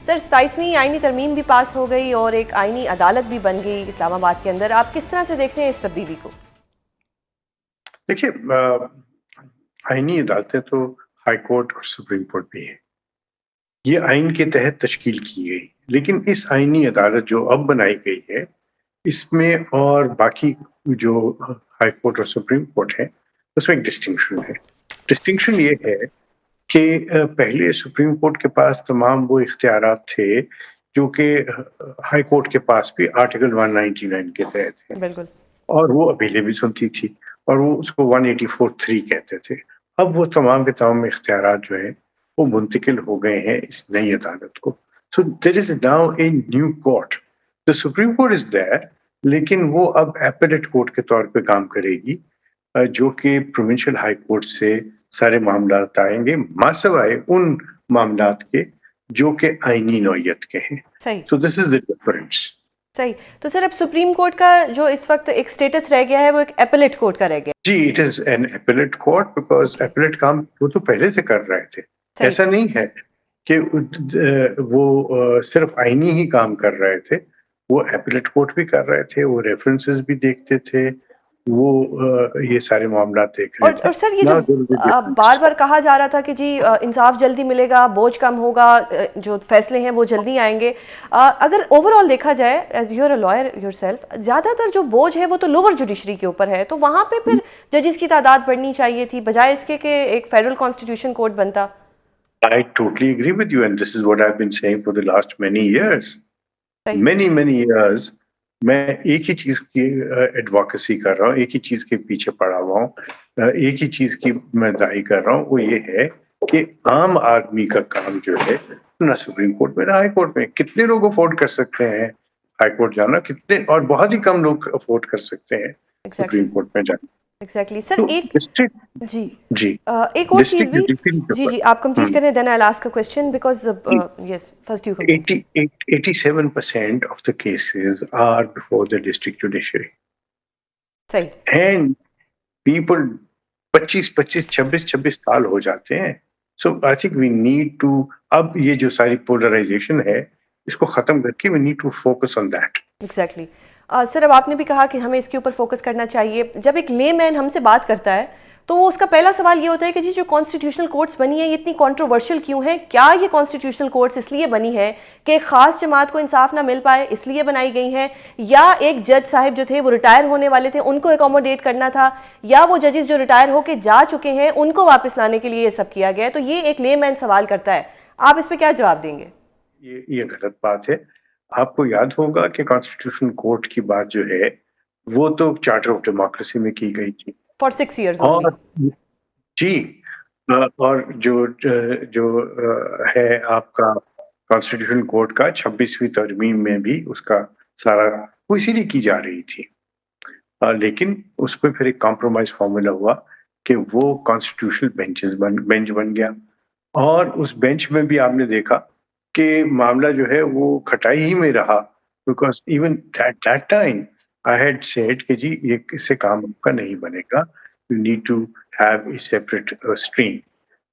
Sir 27वीं आईनी तरमीम भी पास हो गई और एक आईनी अदालत भी बन गई इस्लामाबाद के अंदर। आप किस तरह से देखते हैं इस तब्दीली को? देखिए, आईनी अदालतें तो हाई कोर्ट और सुप्रीम कोर्ट भी है। ये आइन के तहत तश्कील की गई, लेकिन इस आईनी अदालत जो अब बनाई गई है इसमें और बाकी जो हाई कोर्ट और सुप्रीम कोर्ट है उसमें एक डिस्टिंक्शन है। डिस्टिंक्शन ये है कि पहले सुप्रीम कोर्ट के पास तमाम वो इख्तियारात थे जो कि हाई कोर्ट के पास भी आर्टिकल 199 के तहत है, बिल्कुल। और वो अपीलें भी सुनती थी और वो उसको 184(3) कहते थे। अब वो तमाम के तमाम इख्तियारात जो हैं वो मुंतकिल हो गए हैं इस नई अदालत को। So there is now a new court. The supreme court is there, लेकिन वो अब एपेलेट कोर्ट के तौर पे काम करेगी, जो कि प्रोविंशियल हाई कोर्ट से सारे मामलात आएंगे, मासवाए उन मामलात के जो कि आईनी नौयत के हैं। सही। So this is the difference. सही। तो सर अब सुप्रीम कोर्ट का जो इस वक्त एक स्टेटस रह गया है वो एक एपेलेट कोर्ट का रह गया। जी, it is an appellate court because appellate काम वो तो पहले से कर रहे थे। सही। ऐसा नहीं है कि वो सिर्फ आईनी ही काम कर रहे थे, वो एपेलेट कोर्ट भी कर रहे थे, वो रेफरेंसेस भी देखते थे, वो ये सारे मामला देख रहे थे। और सर ये जो बार बार कहा जा रहा था कि जी इंसाफ जल्दी मिलेगा, बोझ कम होगा, जो फैसले हैं वो जल्दी आएंगे, अगर ओवरऑल देखा जाए as you are a lawyer yourself, ज़्यादातर जो बोझ है वो तो लोअर जुडिशरी के ऊपर है, तो वहाँ पे फिर जजेस की तादाद बढ़नी चाहिए थी बजाय इसके कि एक फेडरल कॉन्स्टिट्यूशन कोर्ट बनता। I totally agree with you, and this is what I've been saying for the last many years. many years मैं एक ही चीज की एडवोकेसी कर रहा हूँ, एक ही चीज के पीछे पड़ा हुआ हूँ, एक ही चीज की मैं दाई कर रहा हूँ। वो ये है कि आम आदमी का काम जो है ना सुप्रीम कोर्ट में ना हाई कोर्ट में, कितने लोग अफोर्ड कर सकते हैं हाई कोर्ट जाना, कितने, और बहुत ही कम लोग अफोर्ड कर सकते हैं सुप्रीम कोर्ट में जाना। Exactly sir. तो एक डिस्ट्रिक्ट जी जी एक और चीज भी, जी आप कंप्लीट करें, then I will ask a question because yes first you complete. 87% of the cases are before the district judiciary. सही। And people 26 साल हो जाते हैं। So I think we need to, अब ये जो सारी पोलराइजेशन है इसको खत्म करके we need to focus on that. Exactly. Sir अब आपने भी कहा कि हमें इसके ऊपर फोकस करना चाहिए। जब एक लेमैन हमसे बात करता है तो उसका पहला सवाल ये होता है कि जी जो कॉन्स्टिट्यूशनल कोर्ट्स बनी है ये इतनी कंट्रोवर्शियल क्यों है? क्या ये कॉन्स्टिट्यूशनल कोर्ट्स इसलिए बनी है कि एक खास जमात को इंसाफ ना मिल पाए इसलिए बनाई गई हैं, या एक जज साहब जो थे वो रिटायर होने वाले थे उनको एकोमोडेट करना था, या वो जजेस जो रिटायर होके जा चुके हैं उनको वापस लाने के लिए ये सब किया गया है? तो ये एक लेमैन सवाल करता है, आप इस पर क्या जवाब देंगे? ये गलत बात है। आपको याद होगा कि कॉन्स्टिट्यूशन कोर्ट की बात जो है वो तो चार्टर ऑफ डेमोक्रेसी में की गई थी फॉर 6 years और जी, और जो है आपका कॉन्स्टिट्यूशन कोर्ट का 26वीं तरमीम में भी उसका सारा वो इसीलिए की जा रही थी, लेकिन उस पर फिर एक कॉम्प्रोमाइज फॉर्मूला हुआ कि वो कॉन्स्टिट्यूशनल बेंच बन गया, और उस बेंच में भी आपने देखा कि मामला जो है वो खटाई ही में रहा, because even that time I had said कि जी ये इससे काम आपका नहीं बनेगा, you need to have a separate stream.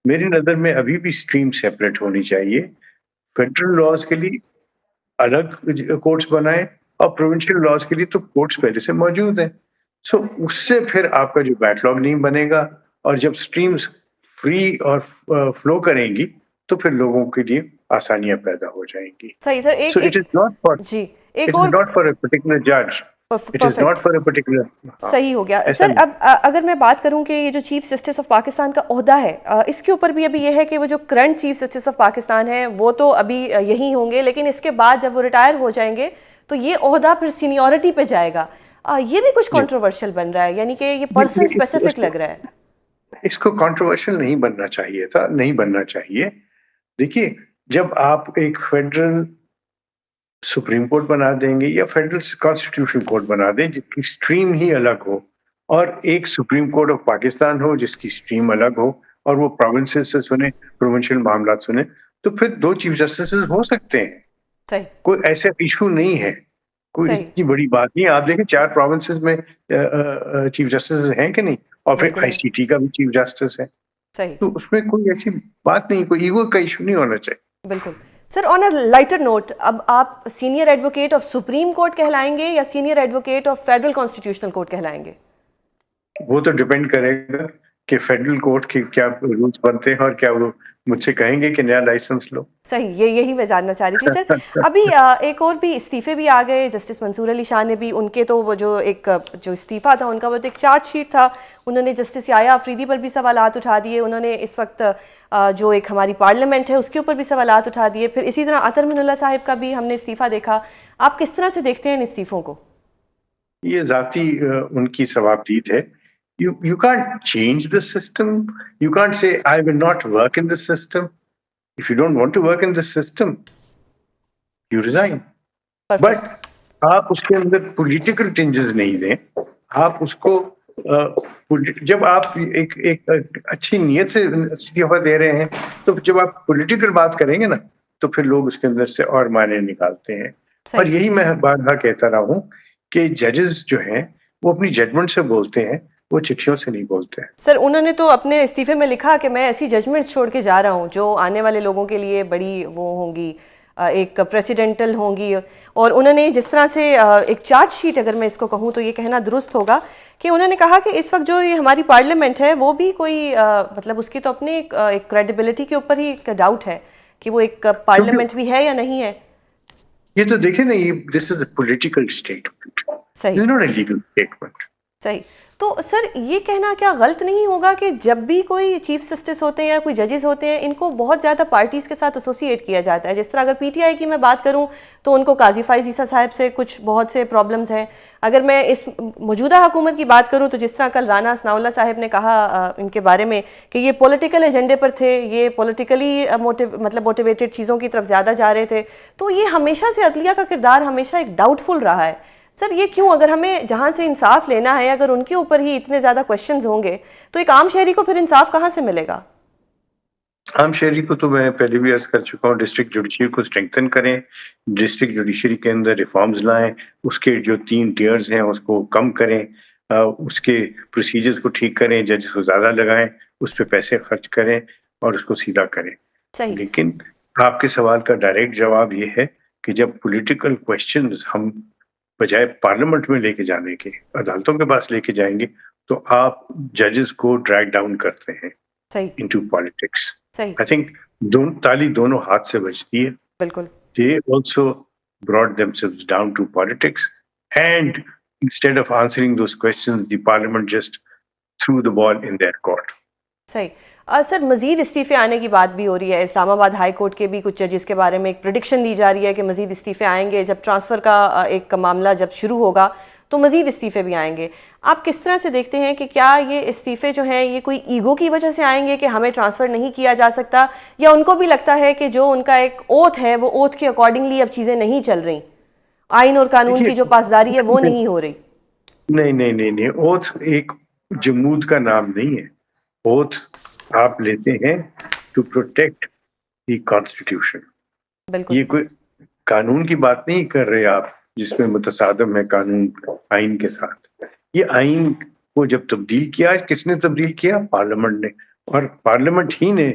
मेरी नज़र में अभी भी स्ट्रीम सेपरेट होनी चाहिए। फेडरल लॉज के लिए अलग कोर्ट्स बनाए और प्रोविंशियल लॉज के लिए तो कोर्ट्स पहले से मौजूद हैं। सो उससे फिर आपका जो बैकलॉग नहीं बनेगा, और जब स्ट्रीम्स फ्री और फ्लो करेंगी तो फिर लोगों के लिए आसानियां पैदा हो जाएंगी। सही सर। एक इट इज नॉट फॉर जी एक और नॉट फॉर अ पर्टिकुलर जज, it is not for a particular. सही हो गया सर। अब अगर मैं बात करूं कि ये जो चीफ जस्टिस ऑफ पाकिस्तान का ओहदा है, इसके ऊपर भी अभी ये है कि वो जो current chief justice of Pakistan है वो तो अभी यही होंगे, लेकिन इसके बाद जब वो रिटायर हो जाएंगे तो ये ओहदा फिर सीनियरिटी पे जाएगा। ये भी कुछ कंट्रोवर्शियल बन रहा है, यानी कि ये पर्सन स्पेसिफिक लग रहा है। इसको कंट्रोवर्शियल नहीं बनना चाहिए था, नहीं बनना चाहिए। देखिए, जब आप एक फेडरल सुप्रीम कोर्ट बना देंगे या फेडरल कॉन्स्टिट्यूशन कोर्ट बना दें जिसकी स्ट्रीम ही अलग हो, और एक सुप्रीम कोर्ट ऑफ पाकिस्तान हो जिसकी स्ट्रीम अलग हो, और वो प्रोविंसेस से सुने, प्रोविंशियल मामला सुने, तो फिर 2 चीफ जस्टिस हो सकते हैं। सही। कोई ऐसा इशू नहीं है, कोई इतनी बड़ी बात नहीं। आप देखें 4 प्रोविंसेस में चीफ जस्टिस हैं कि नहीं, और फिर आईसीटी का भी चीफ जस्टिस है। सही। तो उसमें कोई ऐसी बात नहीं, कोई ईगो का इशू नहीं होना चाहिए। बिल्कुल sir on a lighter note, अब आप senior advocate of supreme court कहलाएंगे या senior advocate of federal constitutional court कहलाएंगे? वो तो डिपेंड करेगा कि फेडरल कोर्ट के क्या रूल्स बनते हैं और क्या वो मुझसे कहेंगे कि नया लाइसेंस लो। सही, यही मैं जानना चाह रही थी सर। अभी एक और भी इस्तीफे भी आ गए, जस्टिस मंसूर अली शाह ने भी, उनके तो वो जो इस्तीफा था उनका, वो तो एक चार्जशीट था, उन्होंने जस्टिस याया अफरीदी पर भी सवालात उठा दिए, उन्होंने इस वक्त जो एक हमारी पार्लियामेंट है उसके ऊपर भी सवालात उठा दिए, फिर इसी तरह अतर मिनुल्लाह साहिब का भी हमने इस्तीफा देखा। आप किस तरह से देखते हैं इन इस्तीफों को? ये जाती उनकी सवाबदीद है। You can't change the system. You can't say I will not work in the system. If you don't want to work in the system, you resign. Perfect. But आप उसके अंदर पॉलिटिकल चेंजेस नहीं दें। आप उसको जब आप एक अच्छी नीयत से इस्तीफा दे रहे हैं, तो जब आप पॉलिटिकल बात करेंगे ना, तो फिर लोग उसके अंदर से और मायने निकालते हैं। और सही। यही मैं बार बार कहता रहा हूँ कि जजेस जो हैं वो अपनी जजमेंट से बोलते हैं, वो चिट्ठियों से नहीं बोलते हैं। सर उन्होंने तो अपने इस्तीफे में लिखा कि मैं ऐसी जजमेंट्स छोड़ के जा रहा हूँ जो आने वाले लोगों के लिए बड़ी वो होंगी, एक प्रेसिडेंटल होंगी। और उन्होंने जिस तरह से एक चार्जशीट, अगर मैं इसको कहूँ तो ये कहना दुरुस्त होगा कि उन्होंने कहा कि इस वक्त जो ये हमारी पार्लियामेंट है वो भी कोई मतलब उसकी तो अपने एक क्रेडिबिलिटी के ऊपर ही एक डाउट है कि वो एक पार्लियामेंट भी है या नहीं है। ये तो देखे ना, ये this is a political statement, सही। This is not a legal statement. सही। तो सर ये कहना क्या गलत नहीं होगा कि जब भी कोई चीफ जस्टिस होते हैं या कोई जजेस होते हैं, इनको बहुत ज़्यादा पार्टीज़ के साथ एसोसिएट किया जाता है? जिस तरह अगर पीटीआई की मैं बात करूं तो उनको काजी फाइज ईसा साहब से कुछ बहुत से प्रॉब्लम्स हैं। अगर मैं इस मौजूदा हुकूमत की बात करूं तो जिस तरह कल राना असनाउल्लाह साहब ने कहा इनके बारे में कि ये पॉलिटिकल एजेंडे पर थे, ये पॉलिटिकली मोटिवेटेड चीज़ों की तरफ ज़्यादा जा रहे थे, तो ये हमेशा से अदलिया का किरदार हमेशा एक डाउटफुल रहा है। सर ये क्यों? अगर हमें जहां से इंसाफ लेना है, अगर उनके ऊपर ही इतने ज़्यादा क्वेश्चंस होंगे तो एक आम शहरी को फिर इंसाफ कहां से मिलेगा? आम शहरी को तो मैं पहले भी अर्ज कर चुका हूँ, डिस्ट्रिक्ट जुडिशरी को स्ट्रेंथन करें, डिस्ट्रिक्ट जुडिशरी के अंदर रिफॉर्म्स लाएं, उसके जो 3 टियर्स हैं उसको कम करें, उसके प्रोसीजर्स को ठीक करें, जजेस को ज्यादा लगाएं, उस पर पैसे खर्च करें और उसको सीधा करें। सही। लेकिन आपके सवाल का डायरेक्ट जवाब ये है कि जब पॉलिटिकल क्वेश्चंस हम बजाय पार्लियामेंट में लेके जाने के, अदालतों के पास लेके जाएंगे, तो आप जजेस को ड्रैग डाउन करते हैं सही। Into politics. सही। आई थिंक ताली दोनों हाथ से बजती है। बिल्कुल। They also brought themselves down to politics, and instead of answering those questions, the parliament just threw the ball in their court. सही। सर मज़ीद इस्तीफ़े आने की बात भी हो रही है, इस्लामाबाद हाई कोर्ट के भी कुछ जजेस के बारे में एक प्रिडिक्शन दी जा रही है कि मज़ीद इस्तीफ़े आएंगे, जब ट्रांसफ़र का एक मामला जब शुरू होगा तो मज़ीद इस्तीफ़े भी आएंगे। आप किस तरह से देखते हैं कि क्या ये इस्तीफ़े जो हैं ये कोई ईगो की वजह से आएंगे कि हमें ट्रांसफ़र नहीं किया जा सकता, या उनको भी लगता है कि जो उनका एक ओथ है वो ओथ के अकॉर्डिंगली अब चीज़ें नहीं चल रही, आइन और कानून की जो पासदारी है वो नहीं हो रही? नहीं, ओथ एक जमूद का नाम नहीं है। ओथ आप लेते हैं टू प्रोटेक्ट द कॉन्स्टिट्यूशन। बिल्कुल। ये कोई कानून की बात नहीं कर रहे आप, जिसमें मुतसादम है कानून आइन के साथ। ये आइन को जब तब्दील किया, किसने तब्दील किया? पार्लियामेंट ने, और पार्लियामेंट ही ने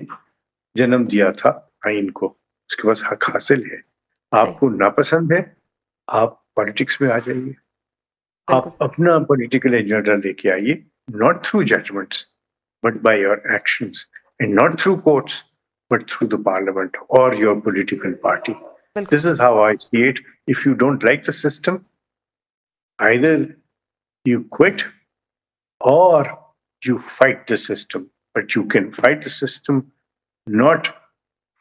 जन्म दिया था आइन को, उसके पास हक हासिल है। आपको नापसंद है, आप पॉलिटिक्स में आ जाइए, आप अपना पॉलिटिकल एजेंडा लेके आइए, not through judgments but by your actions, and not through courts but through the parliament or your political party. This is how I see it. If you don't like the system, either you quit or you fight the system, but you can fight the system not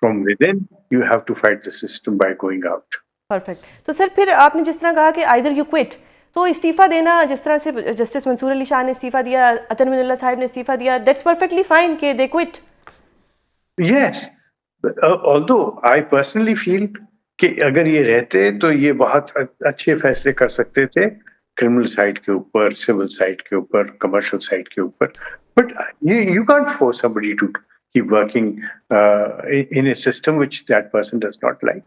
from within, you have to fight the system by going out. Perfect. तो sir फिर आपने जिस तरह कहा कि either you quit, तो इस्तीफ़ा देना, जिस तरह से जस्टिस मंसूर अली शाह ने इस्तीफ़ा दिया, अतर मिनुल्लाह साहब ने इस्तीफ़ा दिया, दैट्स परफेक्टली फाइन कि दे quit. Yes, although I personally feel कि अगर ये रहते तो ये बहुत अच्छे फैसले कर सकते थे क्रिमिनल साइड के ऊपर, सिविल साइड के ऊपर, कमर्शियल साइड के ऊपर, but you can't force somebody to keep working in a system which that person does not like.